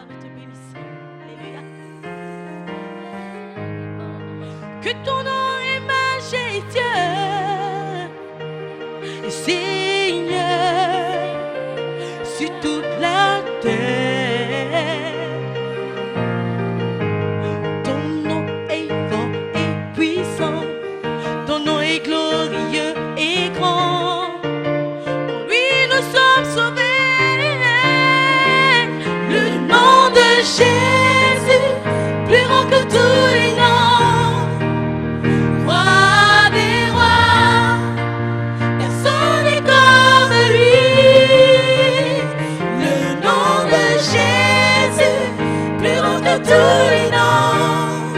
nous te bénissons. Alléluia. Que ton nom est majestueux, Seigneur, sur toute la terre. Ton nom est fort et puissant, ton nom est glorieux et grand. En lui nous sommes sauvés. Le nom de Jésus, plus grand que tous les noms. Roi des rois, personne n'est comme lui. Le nom de Jésus, plus grand que tous les noms.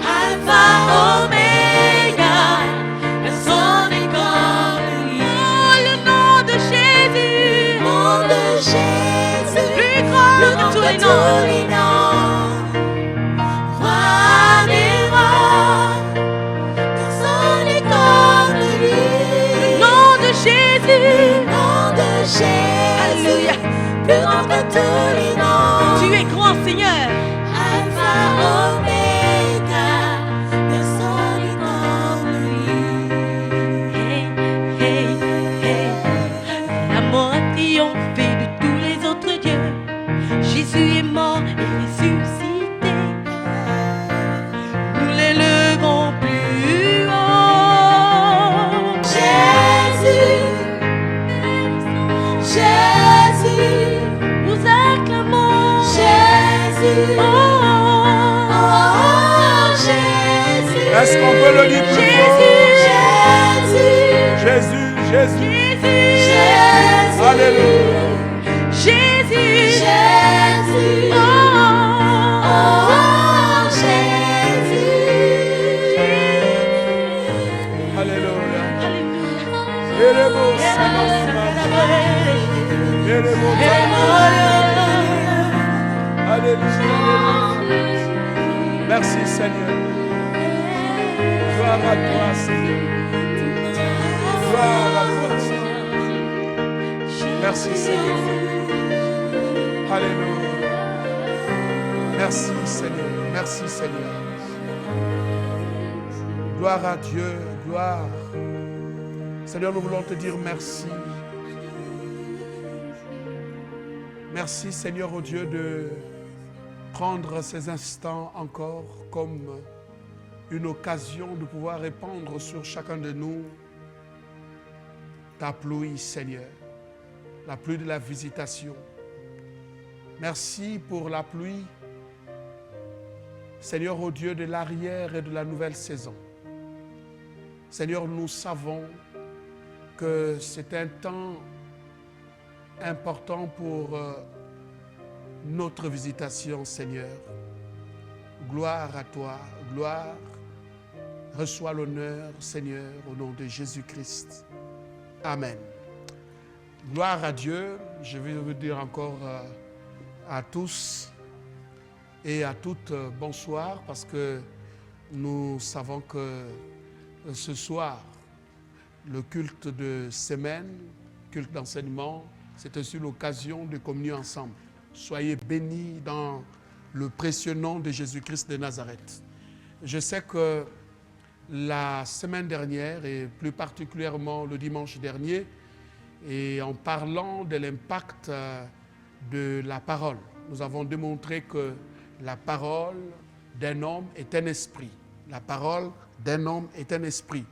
Alpha, Oméga, personne n'est comme lui. Oh, le nom de Jésus, plus grand que tous les noms. Roi des rois, personne n'est comme lui. Le nom de Jésus, alléluia, plus grand que tous les noms. Tu es grand, Seigneur. Alpha, Oméga, personne n'est comme lui. Hey, hey, hey. La mort a triomphé de tous les autres dieux. Jésus est mort et ressuscité. Nous l'élevons plus haut. Jésus, nous acclamons. Jésus, oh, Jésus. Est-ce qu'on peut le dire plus fort? Jésus. Alléluia. Jésus, oh, Alléluia. Alléluia. Erebo Samama. Erebo Samama. Alléluia. Merci Seigneur. Gloire à toi Seigneur. Gloire à toi Seigneur. Merci Seigneur. Alléluia. Merci Seigneur. Merci Seigneur. Gloire à Dieu. Gloire. Seigneur, nous voulons te dire merci. Merci Seigneur, oh Dieu, de prendre ces instants encore comme une occasion de pouvoir répandre sur chacun de nous ta pluie, Seigneur, la pluie de la visitation. Merci pour la pluie, Seigneur, ô Dieu, de l'arrière et de la nouvelle saison. Seigneur, nous savons que c'est un temps important pour notre visitation, Seigneur. Gloire à toi, gloire. Reçois l'honneur, Seigneur, au nom de Jésus-Christ. Amen. Gloire à Dieu. Je vais vous dire encore à tous et à toutes bonsoir, parce que nous savons que ce soir, le culte de semaine, culte d'enseignement, c'est aussi l'occasion de communier ensemble. Soyez bénis dans le précieux nom de Jésus-Christ de Nazareth. Je sais que la semaine dernière, et plus particulièrement le dimanche dernier, et en parlant de l'impact de la parole, nous avons démontré que la parole d'un homme est un esprit. La parole d'un homme est un esprit.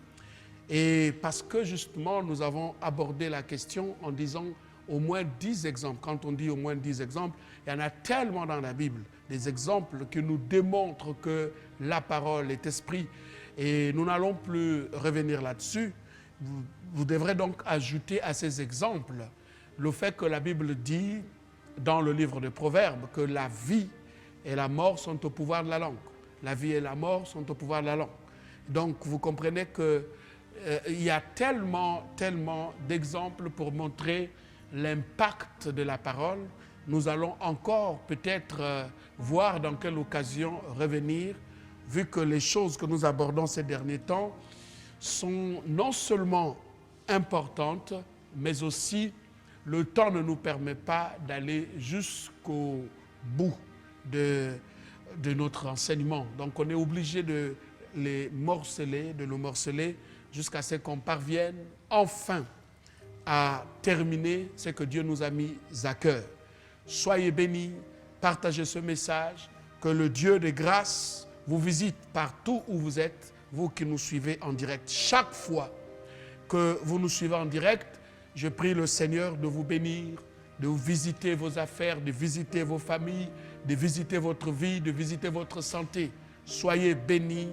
Et parce que justement, nous avons abordé la question en disant au moins 10 exemples. Quand on dit au moins 10 exemples, il y en a tellement dans la Bible, des exemples qui nous démontrent que la parole est esprit. Et nous n'allons plus revenir là-dessus. Vous devrez donc ajouter à ces exemples le fait que la Bible dit dans le livre de Proverbes que la vie et la mort sont au pouvoir de la langue. La vie et la mort sont au pouvoir de la langue. Donc vous comprenez que il y a tellement d'exemples pour montrer l'impact de la parole. Nous allons encore peut-être voir dans quelle occasion revenir, vu que les choses que nous abordons ces derniers temps sont non seulement importantes, mais aussi le temps ne nous permet pas d'aller jusqu'au bout de notre enseignement. Donc on est obligé de les morceler, de le morceler jusqu'à ce qu'on parvienne enfin à terminer ce que Dieu nous a mis à cœur. Soyez bénis, partagez ce message, que le Dieu de grâce vous visite partout où vous êtes, vous qui nous suivez en direct. Chaque fois que vous nous suivez en direct, je prie le Seigneur de vous bénir, de vous visiter vos affaires, de visiter vos familles, de visiter votre vie, de visiter votre santé. Soyez bénis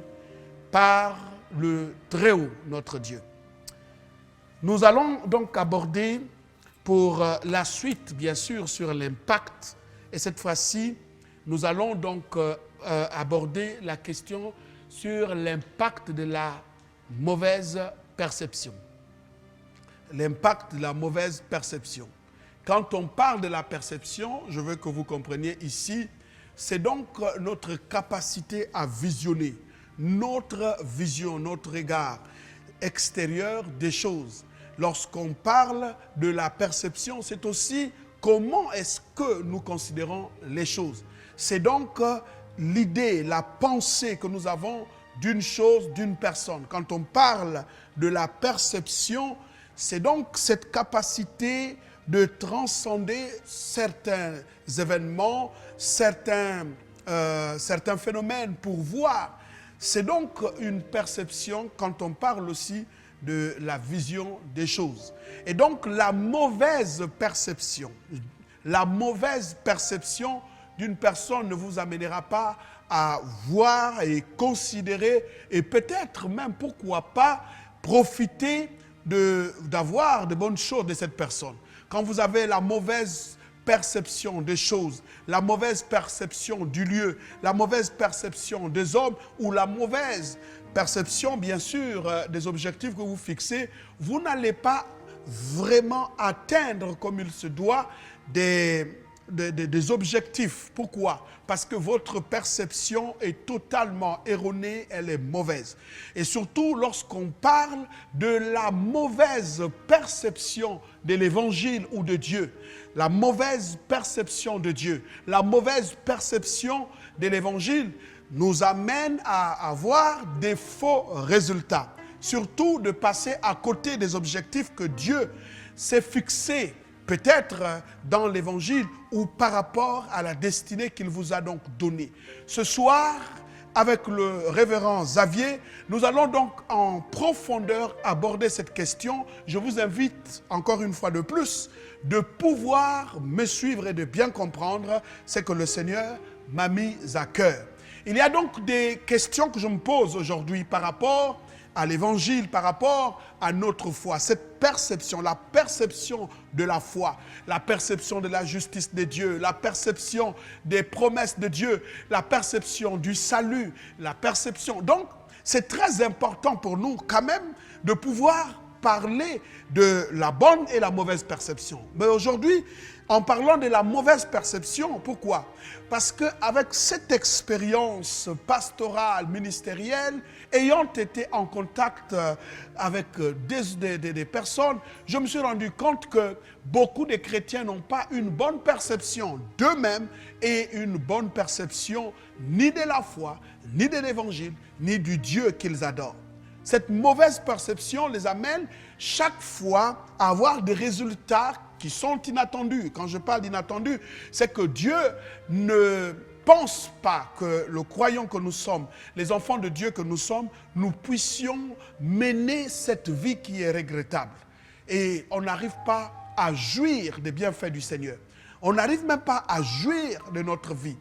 par le Très-Haut, notre Dieu. Nous allons donc aborder pour la suite, bien sûr, sur l'impact. Et cette fois-ci, nous allons donc aborder la question sur l'impact de la mauvaise perception. L'impact de la mauvaise perception. Quand on parle de la perception, je veux que vous compreniez ici, c'est donc notre capacité à visionner, notre vision, notre regard extérieur des choses. Lorsqu'on parle de la perception, c'est aussi comment est-ce que nous considérons les choses. C'est donc l'idée, la pensée que nous avons d'une chose, d'une personne. Quand on parle de la perception, c'est donc cette capacité de transcender certains événements, certains phénomènes pour voir. C'est donc une perception quand on parle aussi de la vision des choses. Et donc la mauvaise perception d'une personne ne vous amènera pas à voir et considérer et peut-être même, pourquoi pas, profiter d'avoir de bonnes choses de cette personne. Quand vous avez la mauvaise perception des choses, la mauvaise perception du lieu, la mauvaise perception des hommes ou la mauvaise perception, bien sûr, des objectifs que vous fixez, vous n'allez pas vraiment atteindre comme il se doit des objectifs. Pourquoi? Parce que votre perception est totalement erronée, elle est mauvaise. Et surtout lorsqu'on parle de la mauvaise perception de l'évangile ou de Dieu, la mauvaise perception de Dieu, la mauvaise perception de l'évangile nous amène à avoir des faux résultats. Surtout de passer à côté des objectifs que Dieu s'est fixés, peut-être dans l'évangile ou par rapport à la destinée qu'il vous a donc donnée. Ce soir, avec le révérend Xavier, nous allons donc en profondeur aborder cette question. Je vous invite encore une fois de plus de pouvoir me suivre et de bien comprendre ce que le Seigneur m'a mis à cœur. Il y a donc des questions que je me pose aujourd'hui par rapport à l'évangile, par rapport à notre foi. Cette perception, la perception de la foi, la perception de la justice de Dieu, la perception des promesses de Dieu, la perception du salut, la perception. Donc, c'est très important pour nous quand même de pouvoir parler de la bonne et la mauvaise perception. Mais aujourd'hui, en parlant de la mauvaise perception, pourquoi? Parce qu'avec cette expérience pastorale, ministérielle, ayant été en contact avec des personnes, je me suis rendu compte que beaucoup de chrétiens n'ont pas une bonne perception d'eux-mêmes et une bonne perception ni de la foi, ni de l'évangile, ni du Dieu qu'ils adorent. Cette mauvaise perception les amène chaque fois à avoir des résultats qui sont inattendus. Quand je parle d'inattendu, c'est que Dieu ne pense pas que le croyant que nous sommes, les enfants de Dieu que nous sommes, nous puissions mener cette vie qui est regrettable. Et on n'arrive pas à jouir des bienfaits du Seigneur. On n'arrive même pas à jouir de notre vie.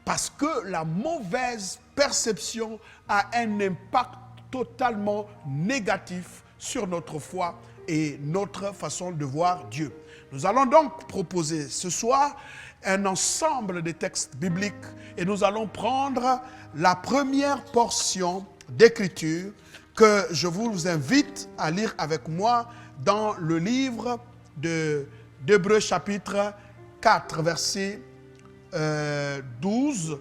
Parce que la mauvaise perception a un impact totalement négatif sur notre foi et notre façon de voir Dieu. Nous allons donc proposer ce soir un ensemble de textes bibliques et nous allons prendre la première portion d'écriture que je vous invite à lire avec moi dans le livre d'Hébreux chapitre 4, verset 12.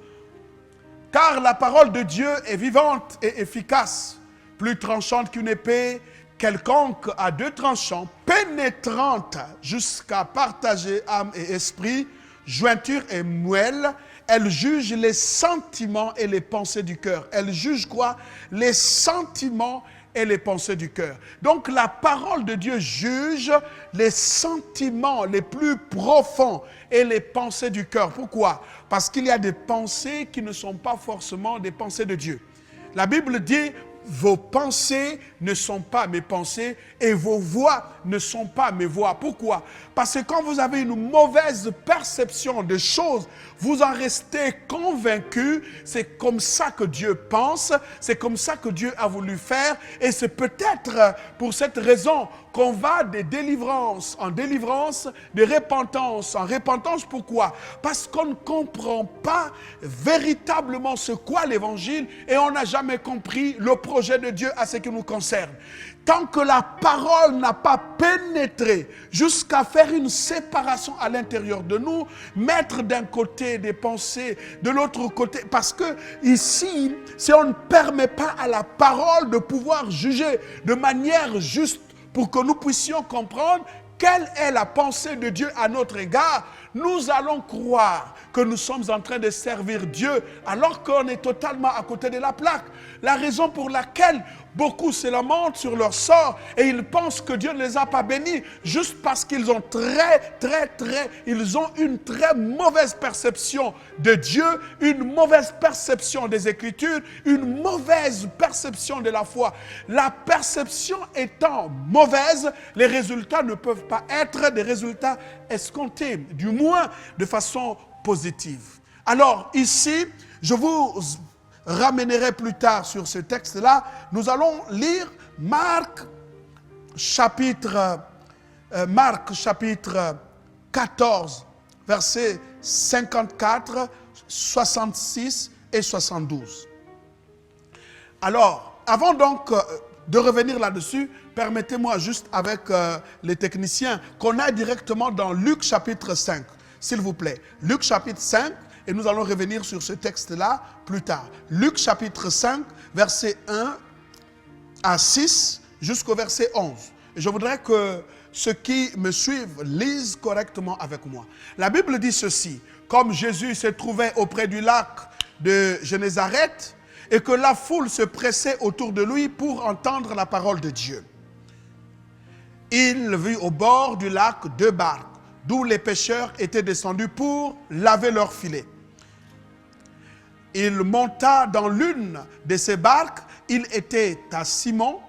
Car la parole de Dieu est vivante et efficace, plus tranchante qu'une épée quelconque à deux tranchants, pénétrante jusqu'à partager âme et esprit, jointure et moelle. Elle juge les sentiments et les pensées du cœur. Elle juge quoi? Les sentiments et les pensées du cœur. Donc la parole de Dieu juge les sentiments les plus profonds et les pensées du cœur. Pourquoi? Parce qu'il y a des pensées qui ne sont pas forcément des pensées de Dieu. La Bible dit: vos pensées ne sont pas mes pensées et vos voix ne sont pas mes voix. Pourquoi? Parce que quand vous avez une mauvaise perception des choses, vous en restez convaincu. C'est comme ça que Dieu pense, c'est comme ça que Dieu a voulu faire. Et c'est peut-être pour cette raison qu'on va de délivrance en délivrance, de repentance en repentance. Pourquoi? Parce qu'on ne comprend pas véritablement ce qu'est l'évangile et on n'a jamais compris le projet de Dieu à ce qui nous concerne. Tant que la parole n'a pas pénétré jusqu'à faire une séparation à l'intérieur de nous, mettre d'un côté des pensées, de l'autre côté, parce que ici, si on ne permet pas à la parole de pouvoir juger de manière juste pour que nous puissions comprendre quelle est la pensée de Dieu à notre égard, nous allons croire que nous sommes en train de servir Dieu alors qu'on est totalement à côté de la plaque. La raison pour laquelle beaucoup se lamentent sur leur sort et ils pensent que Dieu ne les a pas bénis juste parce qu'ils ont ils ont une très mauvaise perception de Dieu, une mauvaise perception des Écritures, une mauvaise perception de la foi. La perception étant mauvaise, les résultats ne peuvent pas être des résultats escomptés, du moins de façon positive. Alors ici, je vous ramènerai plus tard sur ce texte-là. Nous allons lire Marc chapitre 14, versets 54, 66 et 72. Alors, avant donc de revenir là-dessus, permettez-moi juste avec les techniciens qu'on aille directement dans Luc chapitre 5, s'il vous plaît. Luc chapitre 5, et nous allons revenir sur ce texte-là plus tard. Luc chapitre 5, verset 1 à 6 jusqu'au verset 11. Et je voudrais que ceux qui me suivent lisent correctement avec moi. La Bible dit ceci: comme Jésus se trouvait auprès du lac de Génézareth et que la foule se pressait autour de lui pour entendre la parole de Dieu, il vit au bord du lac deux barques d'où les pêcheurs étaient descendus pour laver leurs filets. Il monta dans l'une de ces barques, il était à Simon,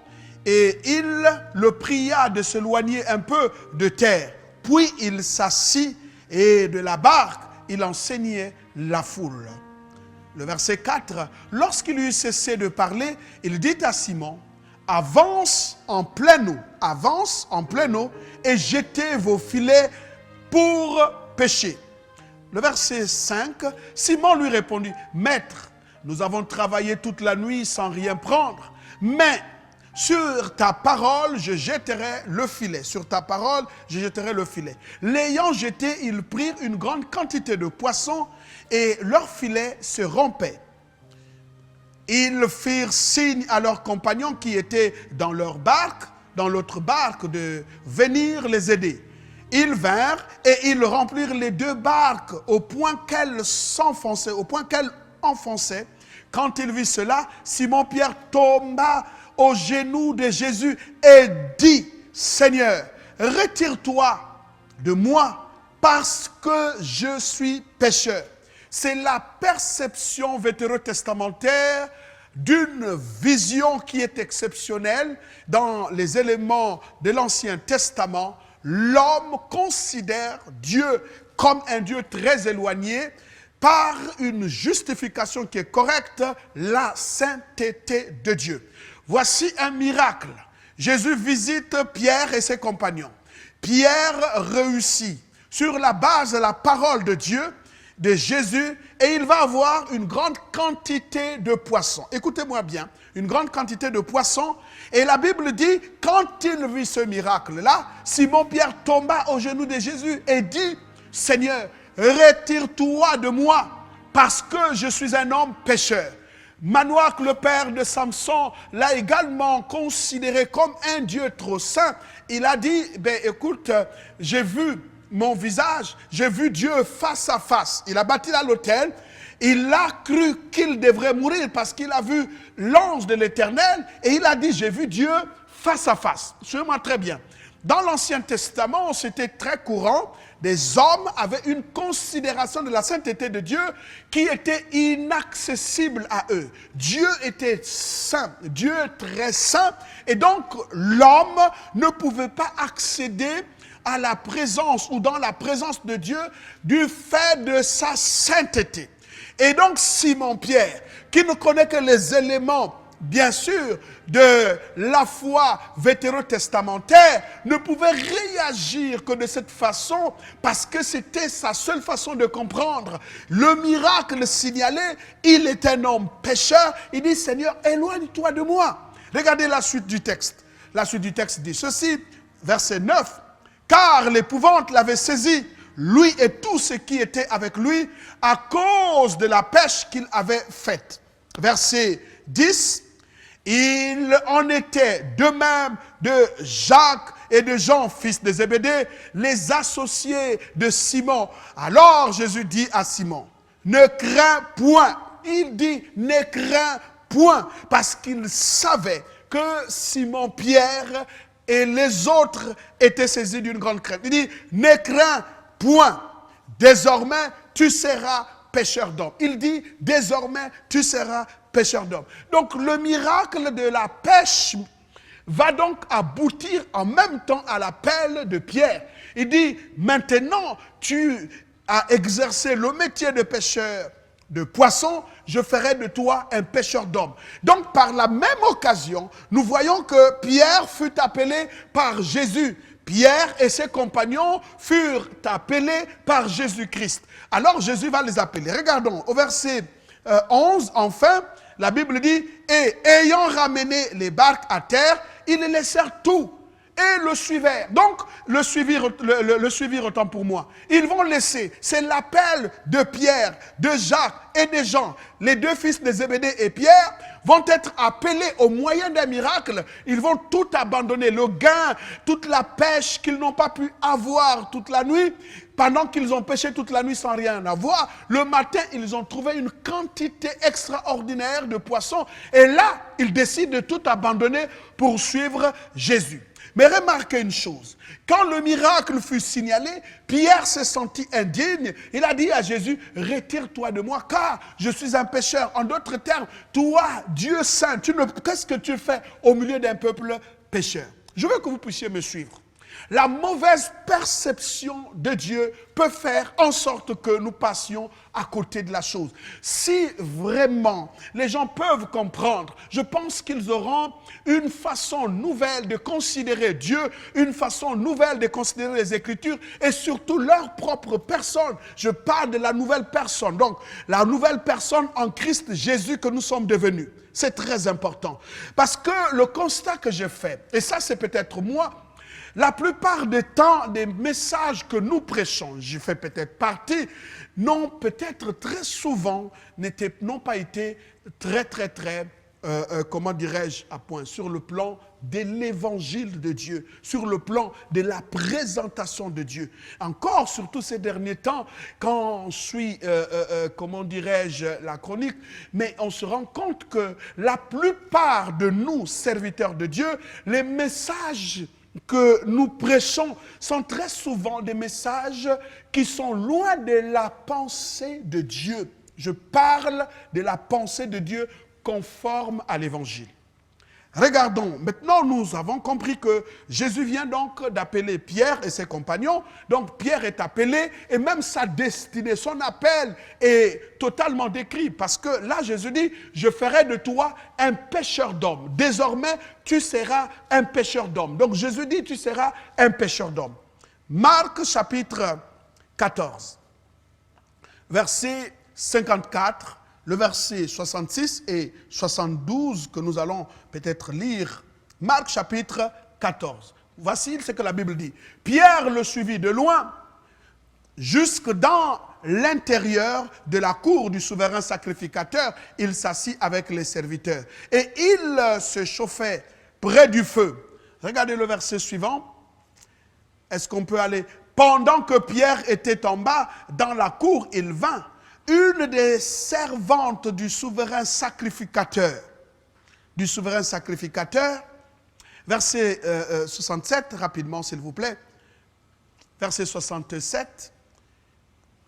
et il le pria de s'éloigner un peu de terre. Puis il s'assit, et de la barque, il enseignait la foule. Le verset 4, lorsqu'il eut cessé de parler, il dit à Simon: avance en pleine eau, et jetez vos filets pour pêcher. Le verset 5, Simon lui répondit: Maître, nous avons travaillé toute la nuit sans rien prendre, mais sur ta parole, je jetterai le filet. Sur ta parole, je jetterai le filet. L'ayant jeté, ils prirent une grande quantité de poissons et leur filet se rompait. Ils firent signe à leurs compagnons qui étaient dans leur barque, dans l'autre barque, de venir les aider. Ils vinrent et ils remplirent les deux barques au point qu'elles enfonçaient. Quand il vit cela, Simon-Pierre tomba aux genoux de Jésus et dit: Seigneur, retire-toi de moi parce que je suis pécheur. C'est la perception vétérotestamentaire d'une vision qui est exceptionnelle dans les éléments de l'Ancien Testament. L'homme considère Dieu comme un Dieu très éloigné par une justification qui est correcte, la sainteté de Dieu. Voici un miracle. Jésus visite Pierre et ses compagnons. Pierre réussit sur la base de la parole de Dieu, de Jésus, et il va avoir une grande quantité de poissons. Écoutez-moi bien, une grande quantité de poissons. Et la Bible dit, quand il vit ce miracle-là, Simon-Pierre tomba aux genoux de Jésus et dit: Seigneur, retire-toi de moi, parce que je suis un homme pécheur. Manoach, le père de Samson, l'a également considéré comme un Dieu trop saint. Il a dit: écoute, j'ai vu mon visage, j'ai vu Dieu face à face. Il a bâti là l'autel. Il a cru qu'il devrait mourir parce qu'il a vu l'ange de l'Éternel et il a dit, j'ai vu Dieu face à face. Suivez-moi très bien. Dans l'Ancien Testament, c'était très courant. Des hommes avaient une considération de la sainteté de Dieu qui était inaccessible à eux. Dieu était saint, Dieu très saint, et donc l'homme ne pouvait pas accéder à la présence ou dans la présence de Dieu du fait de sa sainteté. Et donc Simon-Pierre, qui ne connaît que les éléments, bien sûr, de la foi vétérotestamentaire, ne pouvait réagir que de cette façon parce que c'était sa seule façon de comprendre. Le miracle signalé, il est un homme pécheur, il dit, Seigneur, éloigne-toi de moi. Regardez la suite du texte. La suite du texte dit ceci, verset 9, « Car l'épouvante l'avait saisi, lui et tout ce qui était avec lui, à cause de la pêche qu'il avait faite. » Verset 10, « Il en était de même de Jacques et de Jean, fils de Zébédée, les associés de Simon. » Alors Jésus dit à Simon, « Ne crains point. » Il dit, « Ne crains point. » Parce qu'il savait que Simon-Pierre et les autres étaient saisis d'une grande crainte. Il dit, « Ne crains point. Désormais, tu seras pêcheur d'hommes. » Il dit, désormais, tu seras pêcheur d'hommes. Donc, le miracle de la pêche va donc aboutir en même temps à l'appel de Pierre. Il dit, maintenant, tu as exercé le métier de pêcheur de poissons, je ferai de toi un pêcheur d'hommes. Donc, par la même occasion, nous voyons que Pierre fut appelé par Jésus. Pierre et ses compagnons furent appelés par Jésus-Christ. Alors Jésus va les appeler. Regardons au verset 11, enfin, la Bible dit, « Et ayant ramené les barques à terre, ils les laissèrent tout et le suivirent. » Donc, le suivirent autant pour moi. Ils vont laisser. C'est l'appel de Pierre, de Jacques et de Jean. Les deux fils de Zébédée et Pierre vont être appelés au moyen d'un miracle. Ils vont tout abandonner, le gain, toute la pêche qu'ils n'ont pas pu avoir toute la nuit. Pendant qu'ils ont pêché toute la nuit sans rien avoir, le matin, ils ont trouvé une quantité extraordinaire de poissons. Et là, ils décident de tout abandonner pour suivre Jésus. Mais remarquez une chose, quand le miracle fut signalé, Pierre s'est senti indigne. Il a dit à Jésus, « Retire-toi de moi, car je suis un pécheur. » En d'autres termes, toi, Dieu saint, qu'est-ce que tu fais au milieu d'un peuple pécheur? Je veux que vous puissiez me suivre. La mauvaise perception de Dieu peut faire en sorte que nous passions à côté de la chose. Si vraiment les gens peuvent comprendre, je pense qu'ils auront une façon nouvelle de considérer Dieu, une façon nouvelle de considérer les Écritures et surtout leur propre personne. Je parle de la nouvelle personne, donc la nouvelle personne en Christ Jésus que nous sommes devenus. C'est très important. Parce que le constat que j'ai fait, et ça c'est peut-être moi, la plupart des temps, des messages que nous prêchons, j'y fais peut-être partie, n'ont peut-être très souvent, n'ont pas été très, comment dirais-je, à point, sur le plan de l'évangile de Dieu, sur le plan de la présentation de Dieu. Encore, surtout ces derniers temps, quand on suit, comment dirais-je, la chronique, mais on se rend compte que la plupart de nous, serviteurs de Dieu, les messages que nous prêchons sont très souvent des messages qui sont loin de la pensée de Dieu. Je parle de la pensée de Dieu conforme à l'évangile. Regardons, maintenant nous avons compris que Jésus vient donc d'appeler Pierre et ses compagnons. Donc Pierre est appelé et même sa destinée, son appel est totalement décrit. Parce que là Jésus dit, je ferai de toi un pêcheur d'hommes. Désormais tu seras un pêcheur d'hommes. Donc Jésus dit, tu seras un pêcheur d'hommes. Marc chapitre 14, verset 54. Le verset 66 et 72 que nous allons peut-être lire. Marc chapitre 14. Voici ce que la Bible dit. Pierre le suivit de loin jusque dans l'intérieur de la cour du souverain sacrificateur. Il s'assit avec les serviteurs. Et il se chauffait près du feu. Regardez le verset suivant. Est-ce qu'on peut aller pendant que Pierre était en bas, dans la cour, il vint. Une des servantes du souverain sacrificateur, verset 67, rapidement s'il vous plaît, verset 67,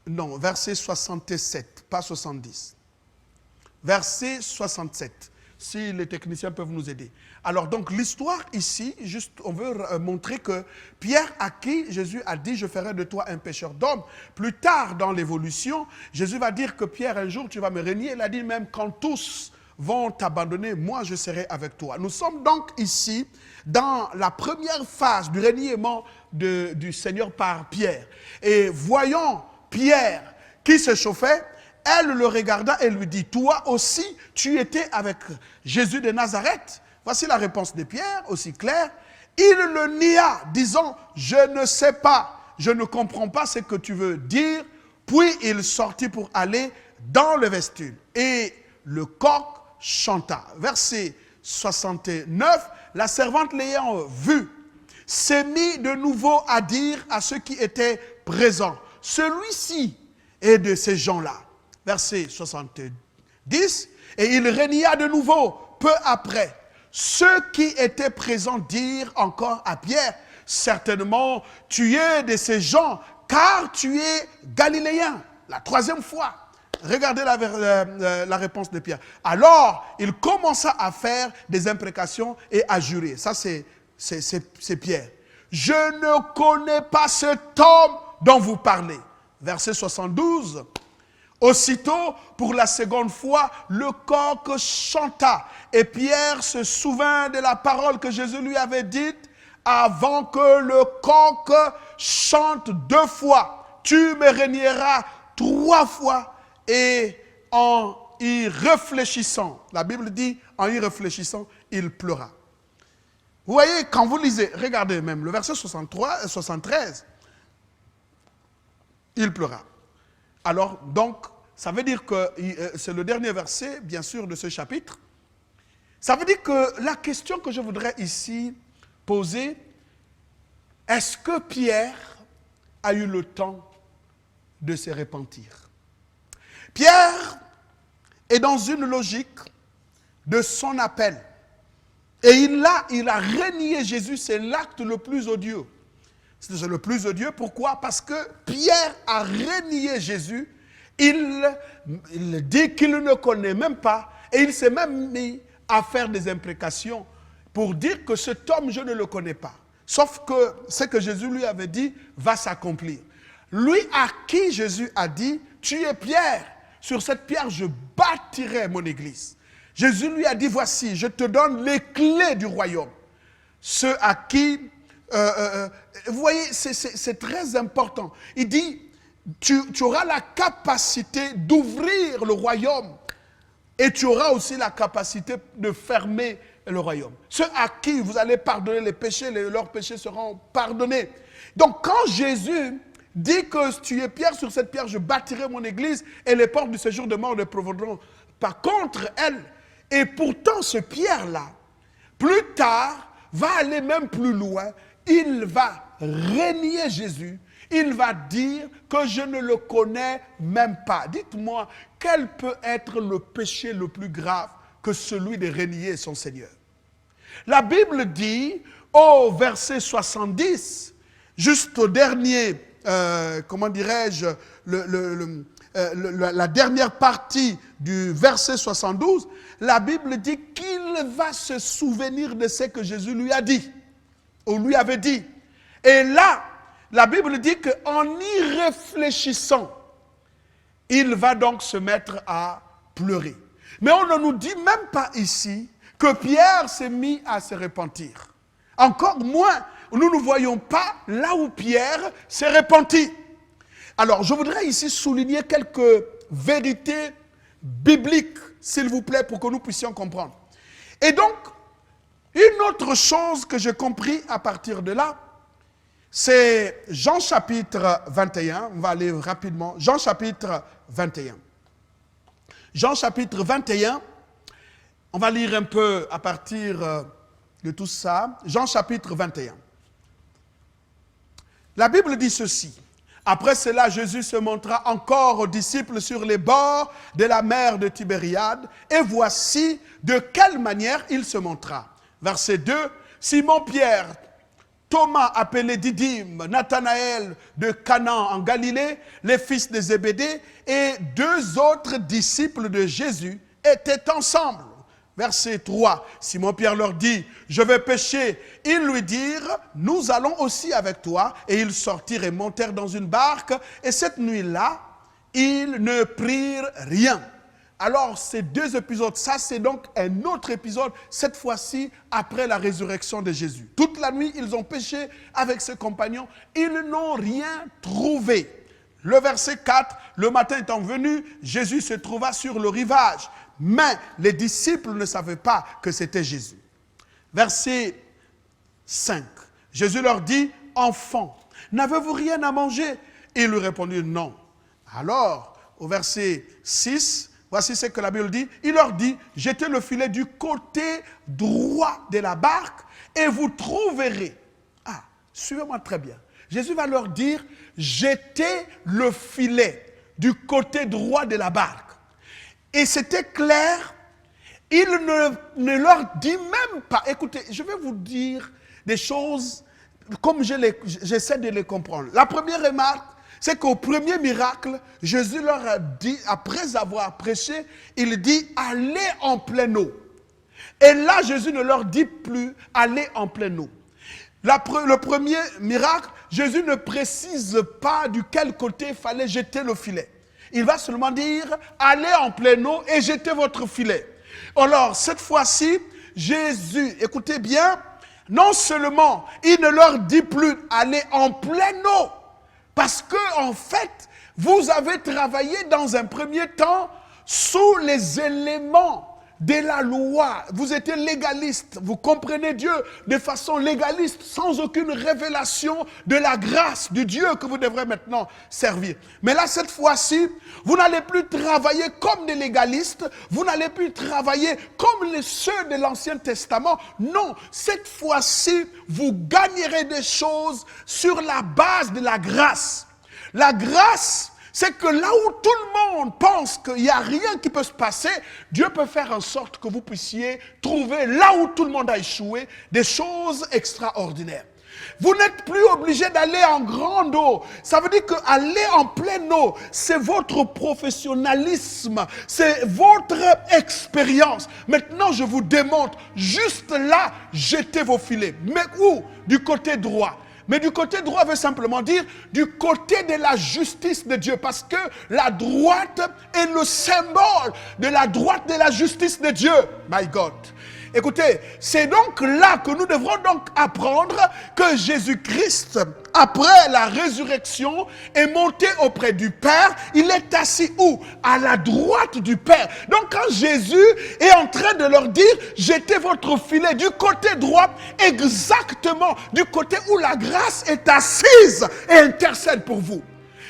non, verset 67, pas 70, verset 67, si les techniciens peuvent nous aider. Alors donc l'histoire ici, juste on veut montrer que Pierre à qui Jésus a dit « Je ferai de toi un pêcheur d'hommes ». Plus tard dans l'évolution, Jésus va dire que Pierre un jour tu vas me régner. Il a dit même quand tous vont t'abandonner, moi je serai avec toi. Nous sommes donc ici dans la première phase du reniement du Seigneur par Pierre. Et voyant Pierre qui se chauffait, elle le regarda et lui dit « Toi aussi, tu étais avec Jésus de Nazareth ?» Voici la réponse de Pierre, aussi claire. Il le nia, disant « Je ne sais pas, je ne comprends pas ce que tu veux dire. » Puis il sortit pour aller dans le vestibule. Et le coq chanta. Verset 69, la servante l'ayant vu, s'est mis de nouveau à dire à ceux qui étaient présents, « Celui-ci est de ces gens-là. » Verset 70, et il renia de nouveau peu après. Ceux qui étaient présents dirent encore à Pierre, « Certainement, tu es de ces gens, car tu es galiléen. » La troisième fois. Regardez la réponse de Pierre. Alors, il commença à faire des imprécations et à jurer. Ça, c'est Pierre. « Je ne connais pas cet homme dont vous parlez. » Verset 72. Aussitôt, pour la seconde fois, le coq chanta. Et Pierre se souvint de la parole que Jésus lui avait dite, avant que le coq chante 2 fois. Tu me régneras 3 fois. Et en y réfléchissant, la Bible dit, en y réfléchissant, il pleura. Vous voyez, quand vous lisez, regardez même le verset 73, il pleura. Alors, donc, ça veut dire que c'est le dernier verset, bien sûr, de ce chapitre. Ça veut dire que la question que je voudrais ici poser, est-ce que Pierre a eu le temps de se repentir? Pierre est dans une logique de son appel. Et il a renié Jésus, c'est l'acte le plus odieux. C'est le plus odieux, pourquoi? Parce que Pierre a renié Jésus. Il dit qu'il ne connaît même pas et il s'est même mis à faire des imprécations pour dire que cet homme, je ne le connais pas. Sauf que ce que Jésus lui avait dit va s'accomplir. Lui à qui Jésus a dit, tu es Pierre, sur cette pierre je bâtirai mon église. Jésus lui a dit, voici, je te donne les clés du royaume. Ceux à qui, vous voyez, c'est très important. Il dit, tu auras la capacité d'ouvrir le royaume et tu auras aussi la capacité de fermer le royaume. Ceux à qui vous allez pardonner les péchés, leurs péchés seront pardonnés. Donc quand Jésus dit que tu es Pierre, sur cette pierre je bâtirai mon église et les portes du séjour de mort ne prévaudront pas contre elle. Et pourtant ce Pierre-là, plus tard, va aller même plus loin. Il va renier Jésus. Il va dire que je ne le connais même pas. Dites-moi, quel peut être le péché le plus grave que celui de renier son Seigneur? La Bible dit, au verset 70, juste au dernier, comment dirais-je, la dernière partie du verset 72, la Bible dit qu'il va se souvenir de ce que Jésus lui a dit, ou lui avait dit. Et là, la Bible dit qu'en y réfléchissant, il va donc se mettre à pleurer. Mais on ne nous dit même pas ici que Pierre s'est mis à se repentir. Encore moins, nous ne voyons pas là où Pierre s'est repenti. Alors, je voudrais ici souligner quelques vérités bibliques, s'il vous plaît, pour que nous puissions comprendre. Et donc, une autre chose que j'ai compris à partir de là, c'est Jean chapitre 21, on va aller rapidement, Jean chapitre 21. Jean chapitre 21, on va lire un peu à partir de tout ça. Jean chapitre 21. La Bible dit ceci. Après cela, Jésus se montra encore aux disciples sur les bords de la mer de Tibériade. Et voici de quelle manière il se montra. Verset 2. Simon-Pierre, Thomas appelé Didyme, Nathanaël de Canaan en Galilée, les fils de Zébédée et 2 autres disciples de Jésus étaient ensemble. Verset 3, Simon-Pierre leur dit, je vais pêcher. Ils lui dirent, nous allons aussi avec toi. Et ils sortirent et montèrent dans une barque. Et cette nuit-là, ils ne prirent rien. Alors ces 2 épisodes, ça c'est donc un autre épisode, cette fois-ci après la résurrection de Jésus. Toute la nuit, ils ont pêché avec ses compagnons. Ils n'ont rien trouvé. Le verset 4, le matin étant venu, Jésus se trouva sur le rivage. Mais les disciples ne savaient pas que c'était Jésus. Verset 5. Jésus leur dit, enfants, n'avez-vous rien à manger? Ils lui répondirent non. Alors, au verset 6, voici ce que la Bible dit. Il leur dit, jetez le filet du côté droit de la barque et vous trouverez. Ah, suivez-moi très bien. Jésus va leur dire, jetez le filet du côté droit de la barque. Et c'était clair, il ne leur dit même pas. Écoutez, je vais vous dire des choses comme j'essaie de les comprendre. La première remarque, c'est qu'au premier miracle, Jésus leur a dit, après avoir prêché, il dit, allez en pleine eau. Et là, Jésus ne leur dit plus, allez en pleine eau. Le premier miracle, Jésus ne précise pas du quel côté il fallait jeter le filet. Il va seulement dire, allez en pleine eau et jetez votre filet. Alors, cette fois-ci, Jésus, écoutez bien, non seulement il ne leur dit plus, allez en pleine eau, parce que en fait, vous avez travaillé dans un premier temps sous les éléments de la loi. Vous étiez légaliste, vous comprenez Dieu de façon légaliste, sans aucune révélation de la grâce du Dieu que vous devrez maintenant servir. Mais là, cette fois-ci, vous n'allez plus travailler comme des légalistes, vous n'allez plus travailler comme ceux de l'Ancien Testament. Non, cette fois-ci, vous gagnerez des choses sur la base de la grâce. La grâce, c'est que là où tout le monde pense qu'il n'y a rien qui peut se passer, Dieu peut faire en sorte que vous puissiez trouver là où tout le monde a échoué des choses extraordinaires. Vous n'êtes plus obligé d'aller en grande eau. Ça veut dire qu'aller en pleine eau, c'est votre professionnalisme, c'est votre expérience. Maintenant, je vous démontre, juste là, jetez vos filets. Mais où? Du côté droit. Mais du côté droit veut simplement dire du côté de la justice de Dieu. Parce que la droite est le symbole de la droite de la justice de Dieu. My God. Écoutez, c'est donc là que nous devrons donc apprendre que Jésus-Christ, après la résurrection, est monté auprès du Père. Il est assis où? À la droite du Père. Donc quand Jésus est en train de leur dire, jetez votre filet du côté droit, exactement du côté où la grâce est assise et intercède pour vous.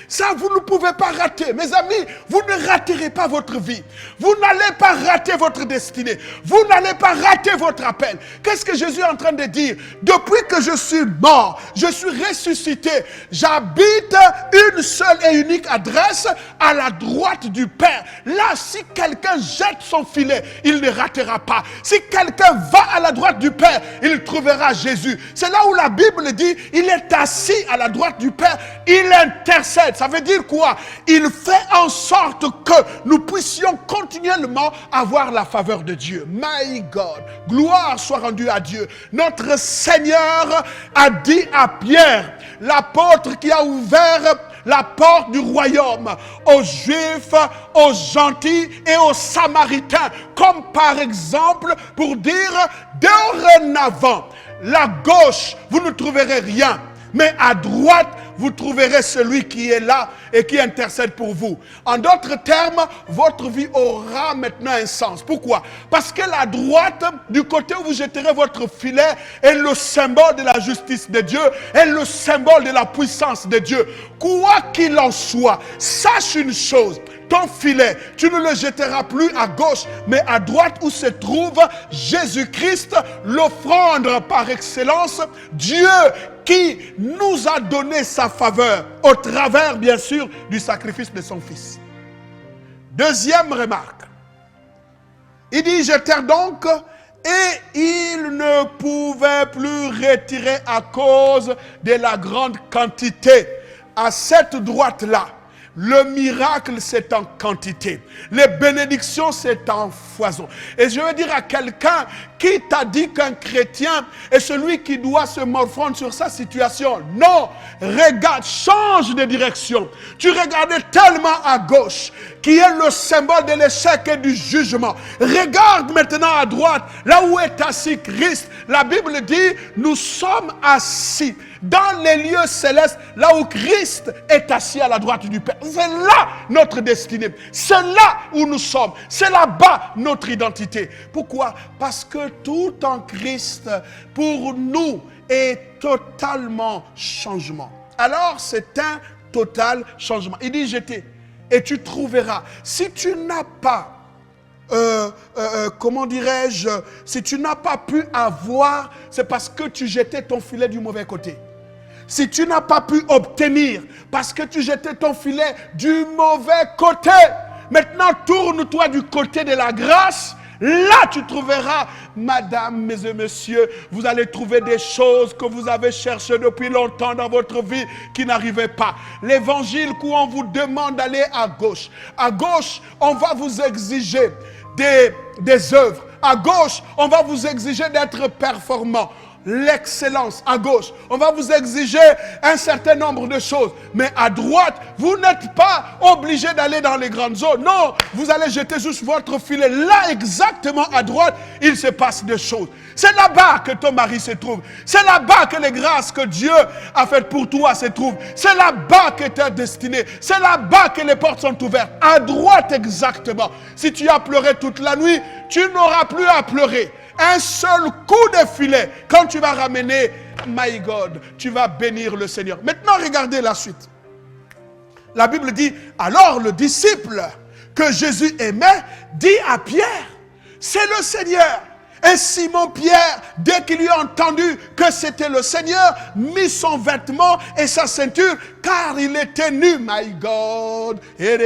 Ça, vous ne pouvez pas rater. Mes amis, vous ne raterez pas votre vie. Vous n'allez pas rater votre destinée. Vous n'allez pas rater votre appel. Qu'est-ce que Jésus est en train de dire? Depuis que je suis mort, je suis ressuscité. J'habite une seule et unique adresse à la droite du Père. Là, si quelqu'un jette son filet, il ne ratera pas. Si quelqu'un va à la droite du Père, il trouvera Jésus. C'est là où la Bible dit, il est assis à la droite du Père. Il intercède. Ça veut dire quoi? Il fait en sorte que nous puissions continuellement avoir la faveur de Dieu. My God, gloire soit rendue à Dieu. Notre Seigneur a dit à Pierre, l'apôtre qui a ouvert la porte du royaume aux Juifs, aux gentils et aux Samaritains, comme par exemple pour dire, dorénavant, la gauche, vous ne trouverez rien. Mais à droite, vous trouverez celui qui est là et qui intercède pour vous. En d'autres termes, votre vie aura maintenant un sens. Pourquoi? Parce que la droite, du côté où vous jeterez votre filet, est le symbole de la justice de Dieu, est le symbole de la puissance de Dieu. Quoi qu'il en soit, sache une chose. Ton filet, tu ne le jetteras plus à gauche, mais à droite où se trouve Jésus-Christ, l'offrande par excellence, Dieu qui nous a donné sa faveur au travers, bien sûr, du sacrifice de son Fils. Deuxième remarque. Il dit, jetèrent donc, et ils ne pouvaient plus retirer à cause de la grande quantité. À cette droite-là, le miracle, c'est en quantité. Les bénédictions, c'est en foison. Et je veux dire à quelqu'un qui t'a dit qu'un chrétien est celui qui doit se morfondre sur sa situation. Non, regarde, change de direction. Tu regardais tellement à gauche, qui est le symbole de l'échec et du jugement. Regarde maintenant à droite, là où est assis Christ. La Bible dit, nous sommes assis dans les lieux célestes, là où Christ est assis à la droite du Père. C'est là notre destinée. C'est là où nous sommes. C'est là-bas notre identité. Pourquoi? Parce que tout en Christ, pour nous, est totalement changement. Alors, c'est un total changement. Il dit, jeter, et tu trouveras. Si tu n'as pas, comment dirais-je, si tu n'as pas pu avoir, c'est parce que tu jetais ton filet du mauvais côté. Si tu n'as pas pu obtenir, parce que tu jetais ton filet du mauvais côté, maintenant tourne-toi du côté de la grâce. Là, tu trouveras, madame, mes et messieurs, vous allez trouver des choses que vous avez cherchées depuis longtemps dans votre vie qui n'arrivaient pas. L'évangile où on vous demande d'aller à gauche. À gauche, on va vous exiger des œuvres. À gauche, on va vous exiger d'être performant. L'excellence à gauche, on va vous exiger un certain nombre de choses, mais à droite, vous n'êtes pas obligé d'aller dans les grandes zones. Non, vous allez jeter juste votre filet. Là, exactement à droite, il se passe des choses. C'est là-bas que ton mari se trouve. C'est là-bas que les grâces que Dieu a faites pour toi se trouvent. C'est là-bas que tu es destiné. C'est là-bas que les portes sont ouvertes. À droite exactement. Si tu as pleuré toute la nuit, tu n'auras plus à pleurer. Un seul coup de filet, quand tu vas ramener, my God, tu vas bénir le Seigneur. Maintenant, regardez la suite. La Bible dit, alors le disciple que Jésus aimait dit à Pierre, c'est le Seigneur. Et Simon-Pierre, dès qu'il eut entendu que c'était le Seigneur, mit son vêtement et sa ceinture, car il était nu. My God. C'est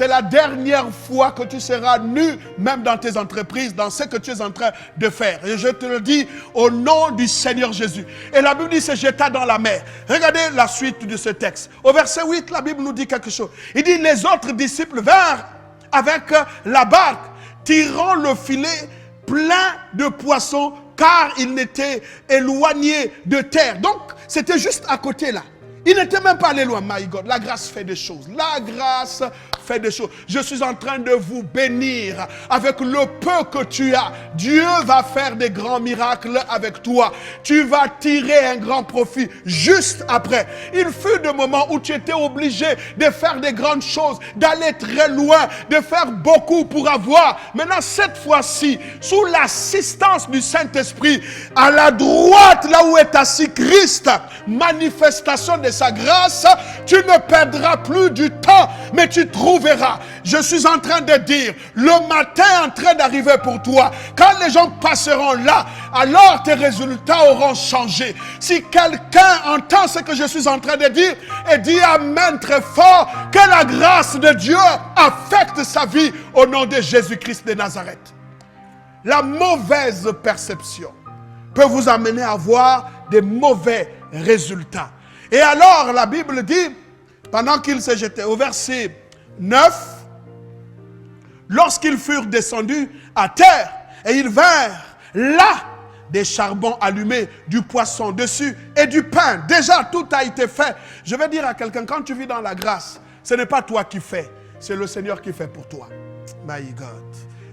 la dernière fois que tu seras nu, même dans tes entreprises, dans ce que tu es en train de faire. Et je te le dis au nom du Seigneur Jésus. Et la Bible dit, se jeta dans la mer. Regardez la suite de ce texte. Au verset 8, la Bible nous dit quelque chose. Il dit, les autres disciples vinrent avec la barque, tirant le filet plein de poissons, car il n'était éloigné de terre. Donc, c'était juste à côté là. Il n'était même pas allé loin. My God, la grâce fait des choses. La grâce fait des choses. Je suis en train de vous bénir. Avec le peu que tu as, Dieu va faire des grands miracles avec toi. Tu vas tirer un grand profit juste après. Il fut des moments où tu étais obligé de faire des grandes choses, d'aller très loin, de faire beaucoup pour avoir. Maintenant, cette fois-ci, sous l'assistance du Saint-Esprit, à la droite, là où est assis Christ, manifestation de sa grâce, tu ne perdras plus du temps, mais tu trouveras. Je suis en train de dire, le matin est en train d'arriver pour toi. Quand les gens passeront là, alors tes résultats auront changé. Si quelqu'un entend ce que je suis en train de dire et dit amen très fort, que la grâce de Dieu affecte sa vie au nom de Jésus-Christ de Nazareth. La mauvaise perception peut vous amener à avoir des mauvais résultats. Et alors, la Bible dit, pendant qu'ils se jetaient, au verset 9, lorsqu'ils furent descendus à terre, et ils vinrent là, des charbons allumés, du poisson dessus et du pain. Déjà, tout a été fait. Je vais dire à quelqu'un, quand tu vis dans la grâce, ce n'est pas toi qui fais, c'est le Seigneur qui fait pour toi. My God.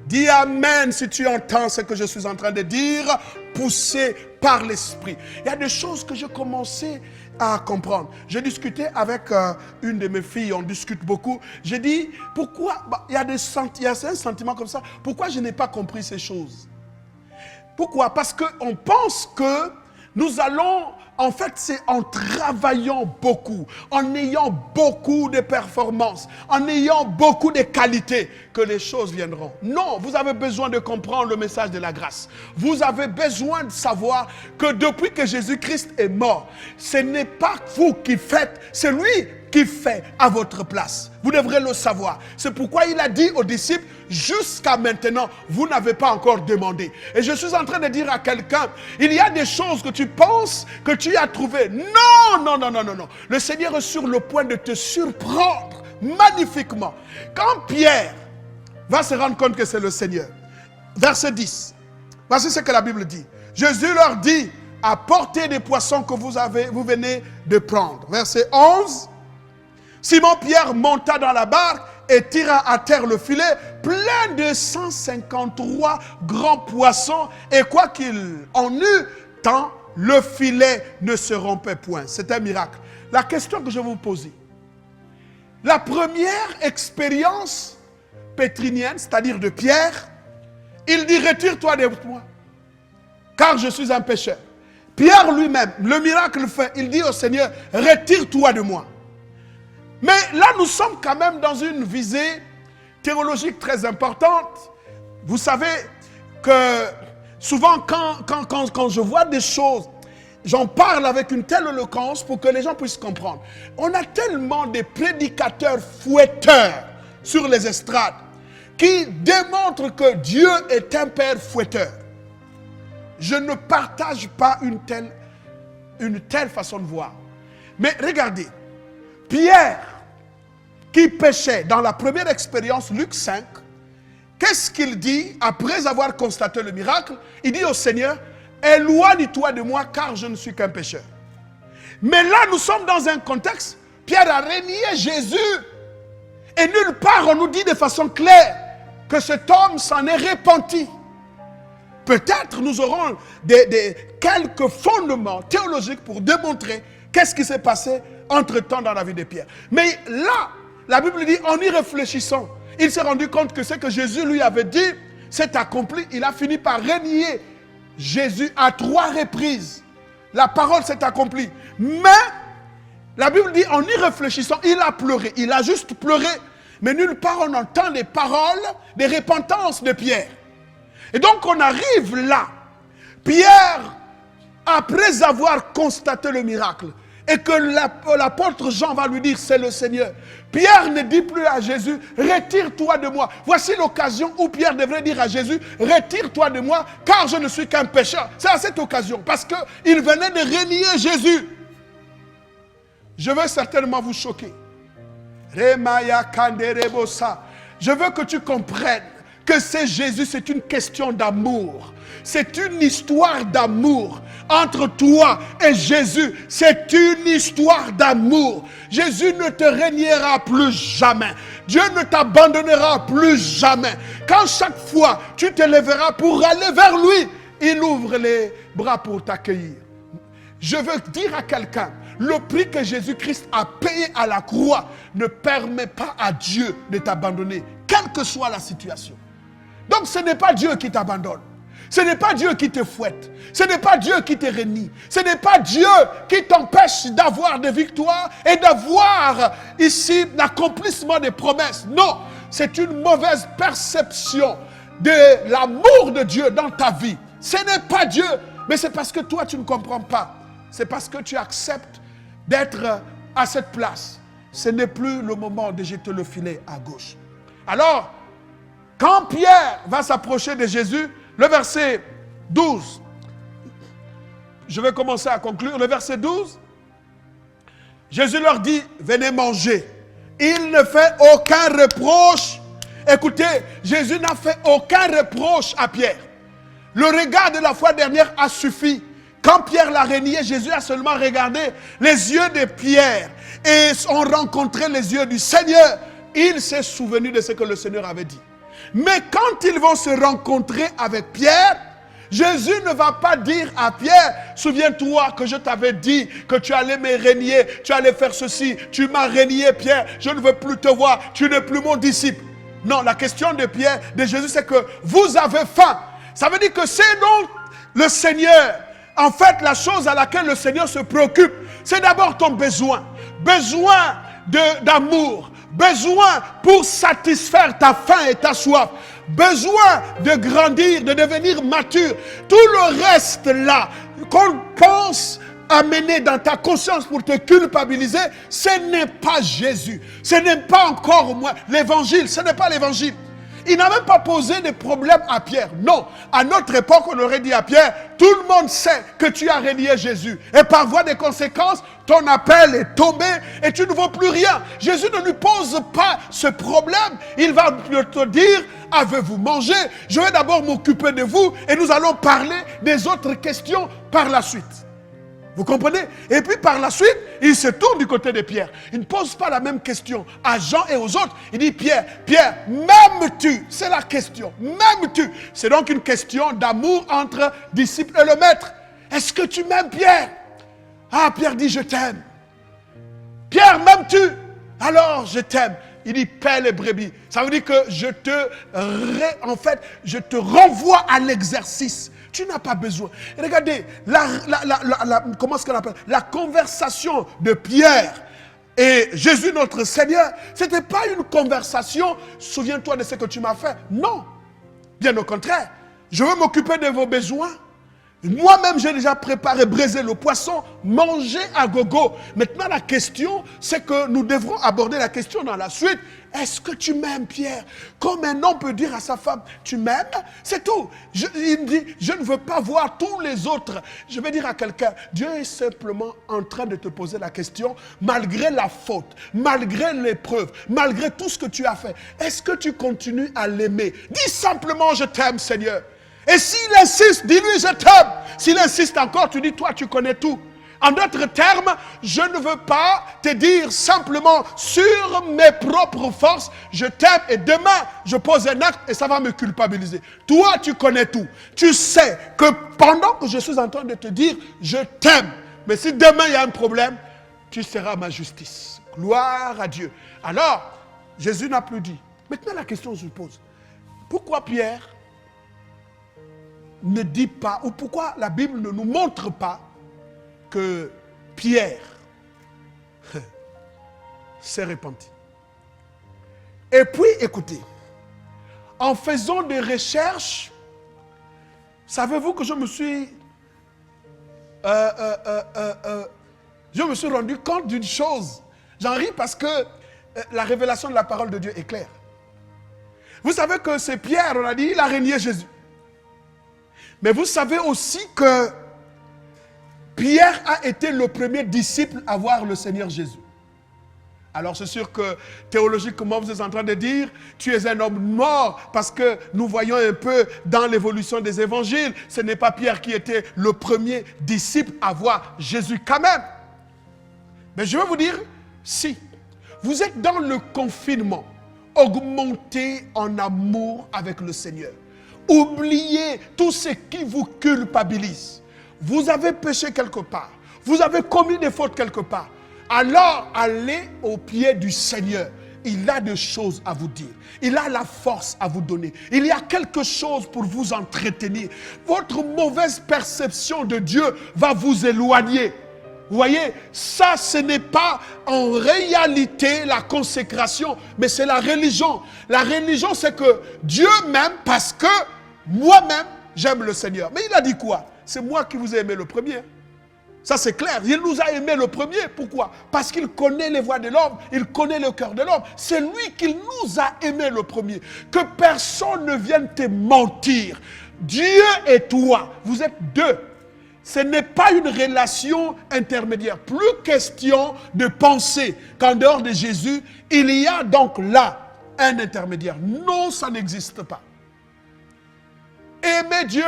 Dis amen si tu entends ce que je suis en train de dire, poussé par l'Esprit. Il y a des choses que je commençais à comprendre. J'ai discuté avec une de mes filles, on discute beaucoup. J'ai dit, pourquoi, il y a un sentiment comme ça, pourquoi je n'ai pas compris ces choses? Pourquoi? Parce qu'on pense que nous allons En fait, c'est en travaillant beaucoup, en ayant beaucoup de performances, en ayant beaucoup de qualités que les choses viendront. Non, vous avez besoin de comprendre le message de la grâce. Vous avez besoin de savoir que depuis que Jésus-Christ est mort, ce n'est pas vous qui faites, c'est lui qui fait à votre place. Vous devrez le savoir. C'est pourquoi il a dit aux disciples, jusqu'à maintenant, vous n'avez pas encore demandé. Et je suis en train de dire à quelqu'un, il y a des choses que tu penses que tu as trouvées. Non, non, non, non, non, non. Le Seigneur est sur le point de te surprendre magnifiquement. Quand Pierre va se rendre compte que c'est le Seigneur, verset 10, voici ce que la Bible dit. Jésus leur dit, apportez des poissons que vous venez de prendre. Verset 11, Simon-Pierre monta dans la barque et tira à terre le filet plein de 153 grands poissons. Et quoi qu'il en eût, tant le filet ne se rompait point. C'est un miracle. La question que je vais vous poser. La première expérience pétrinienne, c'est-à-dire de Pierre, il dit, retire-toi de moi, car je suis un pécheur. Pierre lui-même, le miracle fait, il dit au Seigneur, retire-toi de moi. Mais là, nous sommes quand même dans une visée théologique très importante. Vous savez que souvent, quand je vois des choses, j'en parle avec une telle éloquence pour que les gens puissent comprendre. On a tellement de prédicateurs fouetteurs sur les estrades qui démontrent que Dieu est un père fouetteur. Je ne partage pas une telle façon de voir. Mais regardez, Pierre, qui péchait dans la première expérience, Luc 5, qu'est-ce qu'il dit après avoir constaté le miracle? Il dit au Seigneur, éloigne-toi de moi car je ne suis qu'un pécheur. Mais là, nous sommes dans un contexte, Pierre a renié Jésus. Et nulle part, on nous dit de façon claire que cet homme s'en est repenti. Peut-être nous aurons quelques fondements théologiques pour démontrer qu'est-ce qui s'est passé entre-temps dans la vie de Pierre. Mais là, la Bible dit, en y réfléchissant, il s'est rendu compte que ce que Jésus lui avait dit s'est accompli. Il a fini par renier Jésus à 3 reprises. La parole s'est accomplie. Mais, la Bible dit, en y réfléchissant, il a pleuré. Il a juste pleuré. Mais nulle part on entend les paroles de repentance de Pierre. Et donc on arrive là. Pierre, après avoir constaté le miracle, et que l'apôtre Jean va lui dire, c'est le Seigneur. Pierre ne dit plus à Jésus, retire-toi de moi. Voici l'occasion où Pierre devrait dire à Jésus, retire-toi de moi, car je ne suis qu'un pécheur. C'est à cette occasion, parce qu'il venait de renier Jésus. Je veux certainement vous choquer. Je veux que tu comprennes que c'est Jésus, c'est une question d'amour. C'est une histoire d'amour entre toi et Jésus. C'est une histoire d'amour. Jésus ne te reniera plus jamais. Dieu ne t'abandonnera plus jamais. Quand chaque fois tu te lèveras pour aller vers lui, il ouvre les bras pour t'accueillir. Je veux dire à quelqu'un, le prix que Jésus-Christ a payé à la croix ne permet pas à Dieu de t'abandonner, quelle que soit la situation. Donc ce n'est pas Dieu qui t'abandonne. Ce n'est pas Dieu qui te fouette. Ce n'est pas Dieu qui te renie. Ce n'est pas Dieu qui t'empêche d'avoir des victoires et d'avoir ici l'accomplissement des promesses. Non, c'est une mauvaise perception de l'amour de Dieu dans ta vie. Ce n'est pas Dieu, mais c'est parce que toi tu ne comprends pas. C'est parce que tu acceptes d'être à cette place. Ce n'est plus le moment de jeter le filet à gauche. Alors, quand Pierre va s'approcher de Jésus, le verset 12, je vais commencer à conclure, le verset 12, Jésus leur dit, venez manger. Il ne fait aucun reproche. Écoutez, Jésus n'a fait aucun reproche à Pierre. Le regard de la fois dernière a suffi. Quand Pierre l'a renié, Jésus a seulement regardé les yeux de Pierre et ont rencontré les yeux du Seigneur. Il s'est souvenu de ce que le Seigneur avait dit. Mais quand ils vont se rencontrer avec Pierre, Jésus ne va pas dire à Pierre, souviens-toi que je t'avais dit que tu allais me renier, tu allais faire ceci, tu m'as renié Pierre, je ne veux plus te voir, tu n'es plus mon disciple. Non, la question de Jésus, c'est que vous avez faim. Ça veut dire que c'est donc le Seigneur en fait, la chose à laquelle le Seigneur se préoccupe, c'est d'abord ton besoin. Besoin d'amour. Besoin pour satisfaire ta faim et ta soif. Besoin de grandir, de devenir mature. Tout le reste là, qu'on pense amener dans ta conscience pour te culpabiliser, ce n'est pas Jésus. Ce n'est pas encore moi. L'évangile, ce n'est pas l'évangile. Il n'a même pas posé de problème à Pierre. Non, à notre époque, on aurait dit à Pierre, tout le monde sait que tu as renié Jésus. Et par voie de conséquence, ton appel est tombé et tu ne vaux plus rien. Jésus ne lui pose pas ce problème. Il va te dire, avez-vous mangé? Je vais d'abord m'occuper de vous et nous allons parler des autres questions par la suite. Vous comprenez? Et puis par la suite, il se tourne du côté de Pierre. Il ne pose pas la même question à Jean et aux autres. Il dit, Pierre, m'aimes-tu? C'est la question. M'aimes-tu? C'est donc une question d'amour entre disciple et le maître. Est-ce que tu m'aimes, Pierre? Ah, Pierre dit, je t'aime. Pierre, m'aimes-tu? Alors, je t'aime. Il dit, paie les brebis. Ça veut dire que je te renvoie à l'exercice. Tu n'as pas besoin. Et regardez, comment est-ce qu'on appelle? La conversation de Pierre et Jésus notre Seigneur, ce n'était pas une conversation, souviens-toi de ce que tu m'as fait. Non. Bien au contraire. Je veux m'occuper de vos besoins. Moi-même, j'ai déjà préparé, braisé le poisson, manger à gogo. Maintenant, la question, c'est que nous devrons aborder la question dans la suite. Est-ce que tu m'aimes, Pierre? Comme un homme peut dire à sa femme, tu m'aimes? C'est tout. Il me dit, je ne veux pas voir tous les autres. Je vais dire à quelqu'un, Dieu est simplement en train de te poser la question, malgré la faute, malgré l'épreuve, malgré tout ce que tu as fait. Est-ce que tu continues à l'aimer? Dis simplement, je t'aime, Seigneur. Et s'il insiste, dis-lui, je t'aime. S'il insiste encore, tu dis, toi, tu connais tout. En d'autres termes, je ne veux pas te dire simplement sur mes propres forces, je t'aime et demain, je pose un acte et ça va me culpabiliser. Toi, tu connais tout. Tu sais que pendant que je suis en train de te dire, je t'aime. Mais si demain, il y a un problème, tu seras ma justice. Gloire à Dieu. Alors, Jésus n'a plus dit. Maintenant, la question se pose. Pourquoi Pierre ne dit pas, ou pourquoi la Bible ne nous montre pas que Pierre s'est repenti? Et puis, écoutez, en faisant des recherches, savez-vous que je me suis rendu compte d'une chose. J'en ris parce que la révélation de la parole de Dieu est claire. Vous savez que c'est Pierre, on a dit, il a renié Jésus. Mais vous savez aussi que Pierre a été le premier disciple à voir le Seigneur Jésus. Alors c'est sûr que théologiquement vous êtes en train de dire, tu es un homme mort, parce que nous voyons un peu dans l'évolution des évangiles, ce n'est pas Pierre qui était le premier disciple à voir Jésus quand même. Mais je vais vous dire, si vous êtes dans le confinement, augmentez en amour avec le Seigneur. Oubliez tout ce qui vous culpabilise. Vous avez péché quelque part. Vous avez commis des fautes quelque part. Alors, allez au pied du Seigneur. Il a des choses à vous dire. Il a la force à vous donner. Il y a quelque chose pour vous entretenir. Votre mauvaise perception de Dieu va vous éloigner. Vous voyez, ça, ce n'est pas en réalité la consécration, mais c'est la religion. La religion, c'est que Dieu m'aime parce que moi-même, j'aime le Seigneur. Mais il a dit quoi? C'est moi qui vous ai aimé le premier. Ça, c'est clair. Il nous a aimé le premier. Pourquoi? Parce qu'il connaît les voies de l'homme. Il connaît le cœur de l'homme. C'est lui qui nous a aimé le premier. Que personne ne vienne te mentir. Dieu et toi, vous êtes deux. Ce n'est pas une relation intermédiaire. Plus question de penser qu'en dehors de Jésus, il y a donc là un intermédiaire. Non, ça n'existe pas. Aimez Dieu.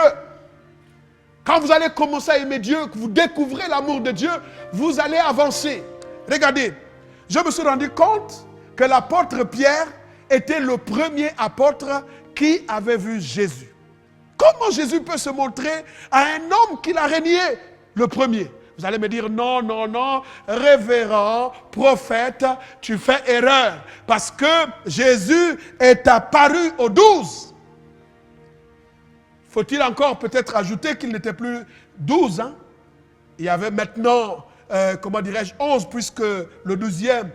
Quand vous allez commencer à aimer Dieu, que vous découvrez l'amour de Dieu, vous allez avancer. Regardez, je me suis rendu compte que l'apôtre Pierre était le premier apôtre qui avait vu Jésus. Comment Jésus peut se montrer à un homme qu'il a renié? Le premier. Vous allez me dire, non, non, non, révérend, prophète, tu fais erreur. Parce que Jésus est apparu aux 12. Il Faut-il encore peut-être ajouter qu'il n'était plus 12, hein? Il y avait maintenant, comment dirais-je, 11, puisque le 12e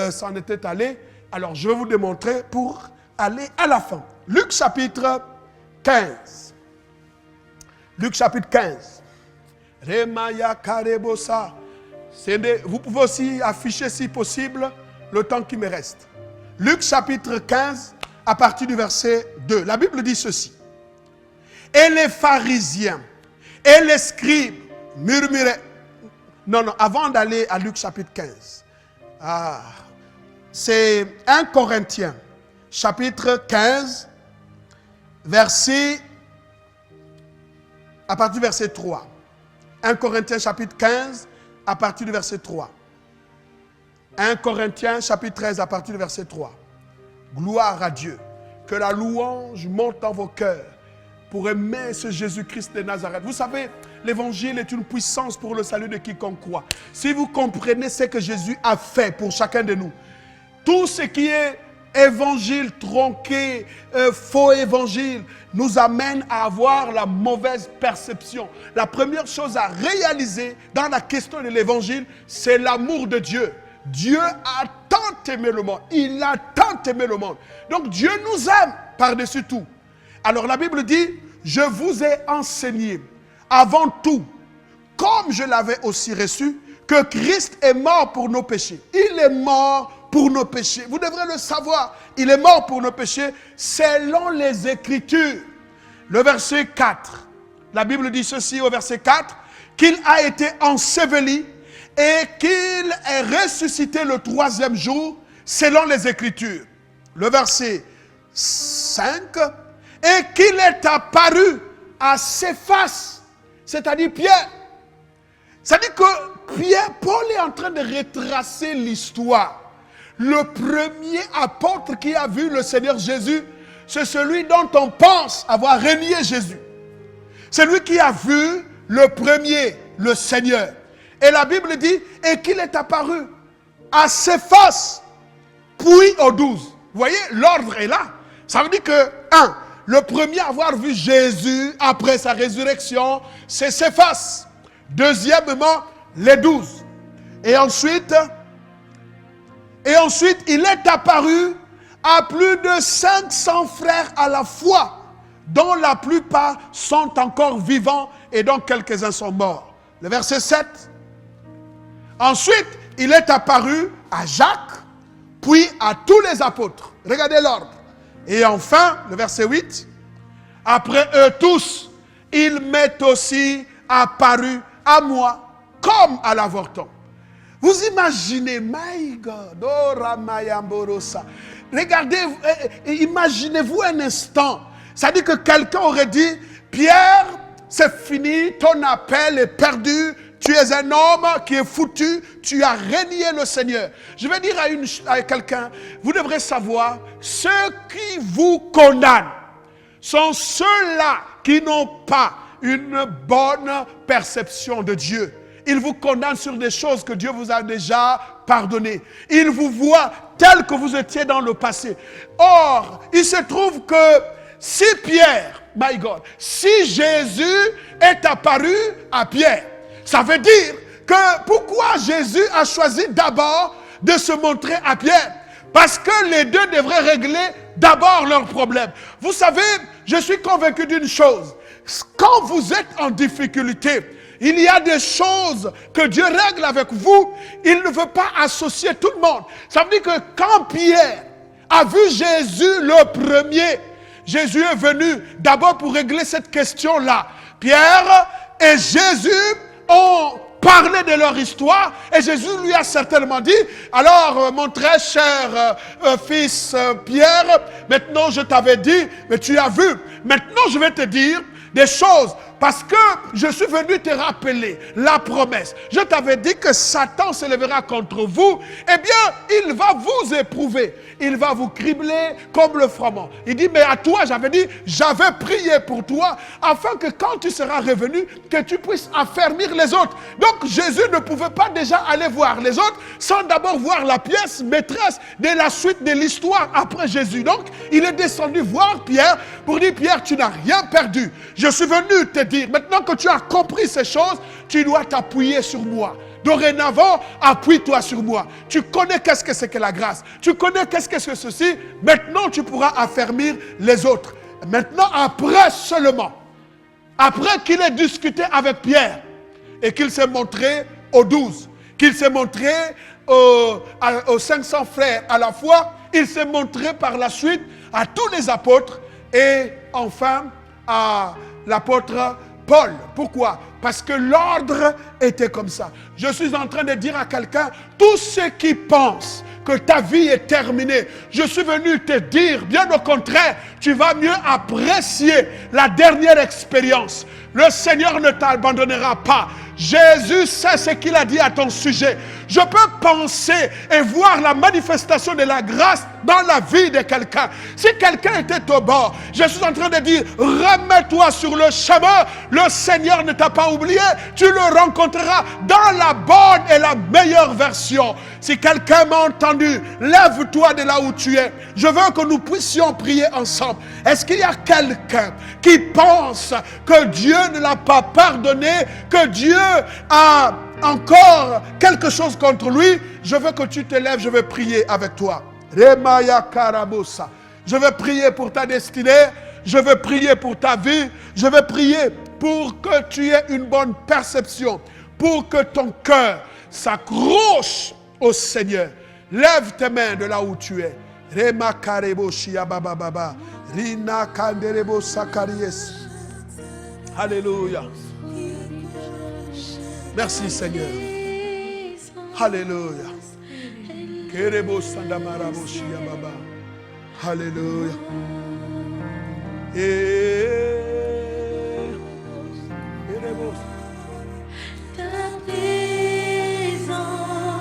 s'en était allé. Alors, je vais vous démontrer pour aller à la fin. Luc chapitre 15. Luc chapitre 15. Remaya Karebosa. Vous pouvez aussi afficher, si possible, le temps qui me reste. Luc chapitre 15, à partir du verset 2. La Bible dit ceci. Et les pharisiens et les scribes murmuraient. Non, avant d'aller à Luc chapitre 15. C'est 1 Corinthiens chapitre 15, verset, à partir du verset 3. 1 Corinthiens chapitre 15, à partir du verset 3. 1 Corinthiens chapitre 13, à partir du verset 3. Gloire à Dieu. Que la louange monte dans vos cœurs pour aimer ce Jésus-Christ de Nazareth. Vous savez, l'évangile est une puissance pour le salut de quiconque croit. Si vous comprenez ce que Jésus a fait pour chacun de nous, tout ce qui est évangile tronqué, faux évangile, nous amène à avoir la mauvaise perception. La première chose à réaliser dans la question de l'évangile, c'est l'amour de Dieu. Dieu a tant aimé le monde. Il a tant aimé le monde. Donc Dieu nous aime par-dessus tout. Alors la Bible dit, je vous ai enseigné avant tout, comme je l'avais aussi reçu, que Christ est mort pour nos péchés. Il est mort pour nos péchés. Vous devrez le savoir. Il est mort pour nos péchés selon les Écritures. Le verset 4. La Bible dit ceci au verset 4. Qu'il a été enseveli et qu'il est ressuscité le 3e jour selon les Écritures. Le verset 5. Et qu'il est apparu à Céphas, c'est-à-dire Pierre. C'est-à-dire que Pierre, Paul est en train de retracer l'histoire. Le premier apôtre qui a vu le Seigneur Jésus, c'est celui dont on pense avoir renié Jésus. C'est lui qui a vu le premier, le Seigneur. Et la Bible dit, et qu'il est apparu à Céphas, puis aux 12. Vous voyez, l'ordre est là. Ça veut dire que, le premier à avoir vu Jésus après sa résurrection, c'est Céphas. Deuxièmement, les 12. Et ensuite, il est apparu à plus de 500 frères à la fois, dont la plupart sont encore vivants et dont quelques-uns sont morts. Le verset 7. Ensuite, il est apparu à Jacques, puis à tous les apôtres. Regardez l'ordre. Et enfin, le verset 8. Après eux tous, il m'est aussi apparu à moi, comme à l'avorton. Vous imaginez, my God, oh Ramayamborosa. Regardez, imaginez-vous un instant. Ça dit que quelqu'un aurait dit, Pierre, c'est fini, ton appel est perdu, tu es un homme qui est foutu, tu as renié le Seigneur. Je vais dire à quelqu'un, vous devrez savoir, ceux qui vous condamnent sont ceux-là qui n'ont pas une bonne perception de Dieu. Ils vous condamnent sur des choses que Dieu vous a déjà pardonnées. Ils vous voient tel que vous étiez dans le passé. Or, il se trouve que si Pierre, my God, si Jésus est apparu à Pierre, ça veut dire que pourquoi Jésus a choisi d'abord de se montrer à Pierre? Parce que les deux devraient régler d'abord leurs problèmes. Vous savez, je suis convaincu d'une chose. Quand vous êtes en difficulté, il y a des choses que Dieu règle avec vous. Il ne veut pas associer tout le monde. Ça veut dire que quand Pierre a vu Jésus le premier, Jésus est venu d'abord pour régler cette question-là. Pierre et Jésus ont parlé de leur histoire et Jésus lui a certainement dit, alors mon très cher fils Pierre, maintenant je t'avais dit, mais tu as vu. Maintenant je vais te dire des choses Parce que je suis venu te rappeler la promesse. Je t'avais dit que Satan se lèvera contre vous. Eh bien, il va vous éprouver. Il va vous cribler comme le froment. Il dit, mais à toi, j'avais prié pour toi, afin que quand tu seras revenu, que tu puisses affermir les autres. Donc, Jésus ne pouvait pas déjà aller voir les autres, sans d'abord voir la pièce maîtresse de la suite de l'histoire après Jésus. Donc, il est descendu voir Pierre, pour dire, Pierre, tu n'as rien perdu. Je suis venu te dire, maintenant que tu as compris ces choses, tu dois t'appuyer sur moi. Dorénavant, appuie-toi sur moi. Tu connais qu'est-ce que c'est que la grâce. Tu connais qu'est-ce que c'est ceci. Maintenant, tu pourras affermir les autres. Maintenant, après seulement, après qu'il ait discuté avec Pierre et qu'il s'est montré aux 12, qu'il s'est montré aux 500 frères à la fois, il s'est montré par la suite à tous les apôtres et enfin à l'apôtre Paul. Pourquoi? Parce que l'ordre était comme ça. Je suis en train de dire à quelqu'un, tous ceux qui pensent que ta vie est terminée, je suis venu te dire, bien au contraire, tu vas mieux apprécier la dernière expérience. Le Seigneur ne t'abandonnera pas. Jésus sait ce qu'il a dit à ton sujet. Je peux penser et voir la manifestation de la grâce dans la vie de quelqu'un. Si quelqu'un était au bord, je suis en train de dire, remets-toi sur le chemin. Le Seigneur ne t'a pas oublié. Tu le rencontreras dans la bonne et la meilleure version. Si quelqu'un m'a entendu, lève-toi de là où tu es. Je veux que nous puissions prier ensemble. Est-ce qu'il y a quelqu'un qui pense que Dieu ne l'a pas pardonné, que Dieu a encore quelque chose contre lui? Je veux que tu te lèves, je vais prier avec toi. Remaya Karabosa. Je vais prier pour ta destinée, je vais prier pour ta vie, je vais prier pour que tu aies une bonne perception, pour que ton cœur s'accroche au Seigneur. Lève tes mains de là où tu es. Rema Karebo Shia Baba Baba. Rina Kanderebo Sakaries. Alléluia. Merci Seigneur. Alléluia. Kerebo Sandamarabo Shia Baba. Alléluia.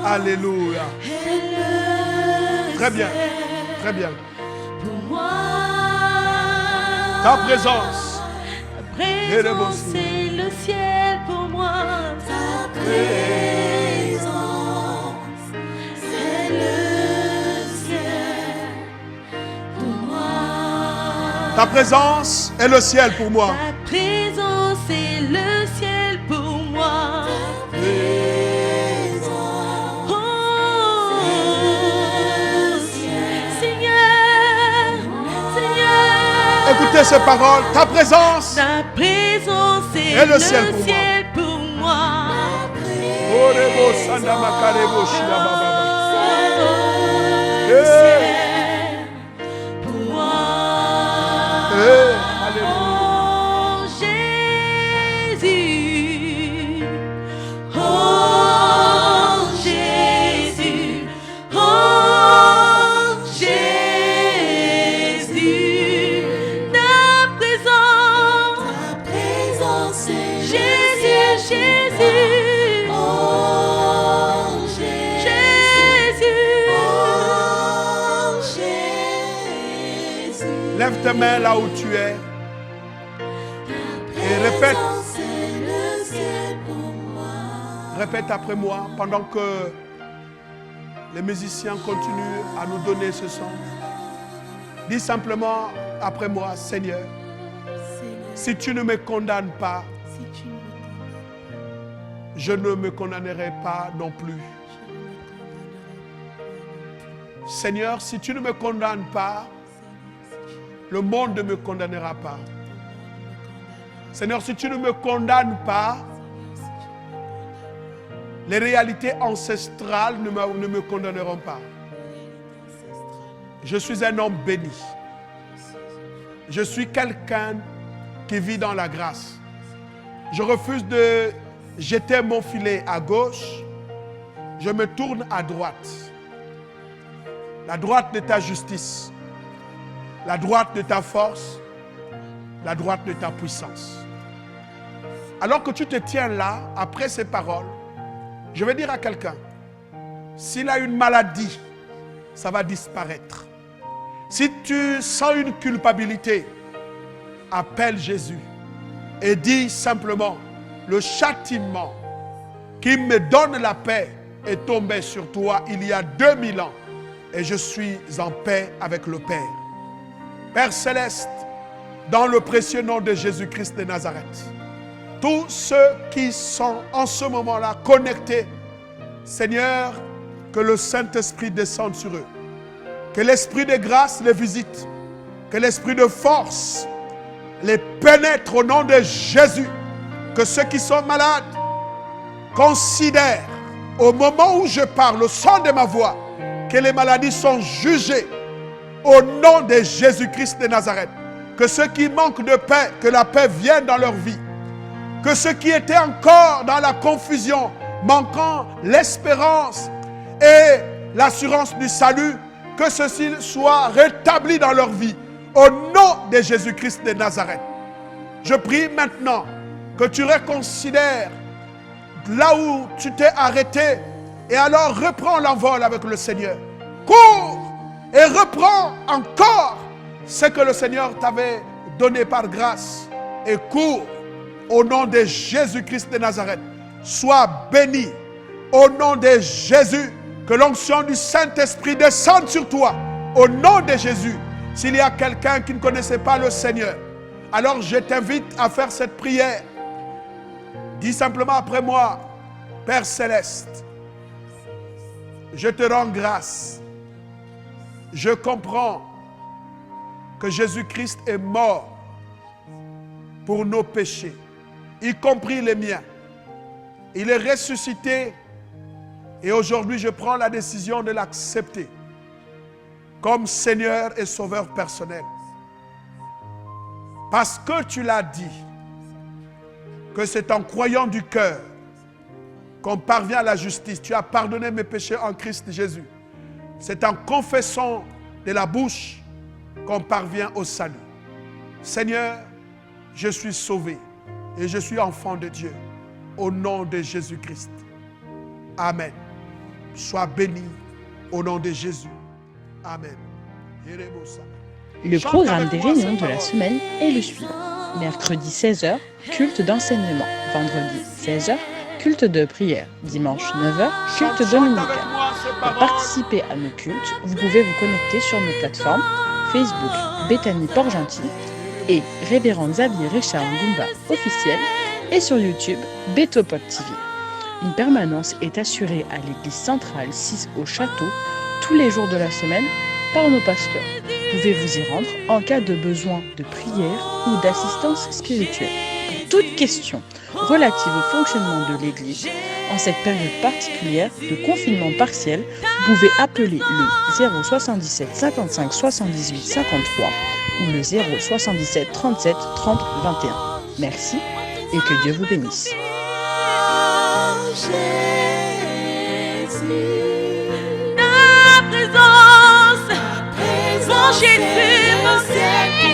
Alléluia. Très bien. Très bien. Ta présence. Ta présence, c'est le ciel pour moi. Ta présence, c'est le ciel pour moi. Ta présence est le ciel pour moi. Ta présence, c'est le ciel pour moi. Ta présence, oh, Seigneur, Seigneur. Écoutez ces paroles. Ta présence. Ta présence est le ciel pour moi. Orebo Sandamakarebo Shia Baba. Pour moi. Alléluia. Oh Jésus. Oh Jésus. Oh Jésus. Ta présence est Jésus, Jésus. Oh Jésus. Oh Jésus. Lève tes mains là où tu es. Et répète. Répète après moi pendant que les musiciens continuent à nous donner ce son. Dis simplement après moi, Seigneur, si tu ne me condamnes pas, je ne me condamnerai pas non plus. Seigneur, si tu ne me condamnes pas, le monde ne me condamnera pas. Seigneur, si tu ne me condamnes pas, les réalités ancestrales ne me condamneront pas. Je suis un homme béni. Je suis quelqu'un qui vit dans la grâce. Je refuse de jeter mon filet à gauche. Je me tourne à droite. La droite de ta justice. La droite de ta force. La droite de ta puissance. Alors que tu te tiens là, après ces paroles, je vais dire à quelqu'un, s'il a une maladie, ça va disparaître. Si tu sens une culpabilité, appelle Jésus et dis simplement, le châtiment qui me donne la paix est tombé sur toi il y a 2000 ans et je suis en paix avec le Père. Père Céleste, dans le précieux nom de Jésus-Christ de Nazareth, tous ceux qui sont en ce moment-là connectés, Seigneur, que le Saint-Esprit descende sur eux. Que l'Esprit de grâce les visite. Que l'Esprit de force les pénètre au nom de Jésus. Que ceux qui sont malades considèrent, au moment où je parle, au son de ma voix, que les maladies sont jugées au nom de Jésus-Christ de Nazareth. Que ceux qui manquent de paix, que la paix vienne dans leur vie. Que ceux qui étaient encore dans la confusion, manquant l'espérance et l'assurance du salut, que ceci soit rétabli dans leur vie. Au nom de Jésus-Christ de Nazareth. Je prie maintenant que tu reconsidères là où tu t'es arrêté et alors reprends l'envol avec le Seigneur. Cours et reprends encore ce que le Seigneur t'avait donné par grâce. Et cours au nom de Jésus-Christ de Nazareth. Sois béni au nom de Jésus. Que l'onction du Saint-Esprit descende sur toi. Au nom de Jésus. S'il y a quelqu'un qui ne connaissait pas le Seigneur, alors je t'invite à faire cette prière. Dis simplement après moi, Père Céleste, je te rends grâce. Je comprends que Jésus-Christ est mort pour nos péchés, y compris les miens. Il est ressuscité et aujourd'hui je prends la décision de l'accepter comme Seigneur et Sauveur personnel. Parce que tu l'as dit, que c'est en croyant du cœur qu'on parvient à la justice. Tu as pardonné mes péchés en Christ Jésus. C'est en confessant de la bouche qu'on parvient au salut. Seigneur, je suis sauvé et je suis enfant de Dieu. Au nom de Jésus-Christ. Amen. Sois béni au nom de Jésus. Amen. Le programme des réunions de la semaine est le suivant. Mercredi 16h, culte d'enseignement. Vendredi 16h, culte de prière. Dimanche 9h, culte dominical. Pour participer à nos cultes, vous pouvez vous connecter sur nos plateformes Facebook Bethany Port-Gentil et Révérend Xavier Richard Ngumba officiel et sur YouTube Betopod TV. Une permanence est assurée à l'église centrale 6 au château tous les jours de la semaine par nos pasteurs. Vous pouvez vous y rendre en cas de besoin de prière ou d'assistance spirituelle. Pour toute question relative au fonctionnement de l'église, en cette période particulière de confinement partiel, vous pouvez appeler le 077 55 78 53 ou le 077 37 30 21. Merci et que Dieu vous bénisse. Jésus, mon Seigneur.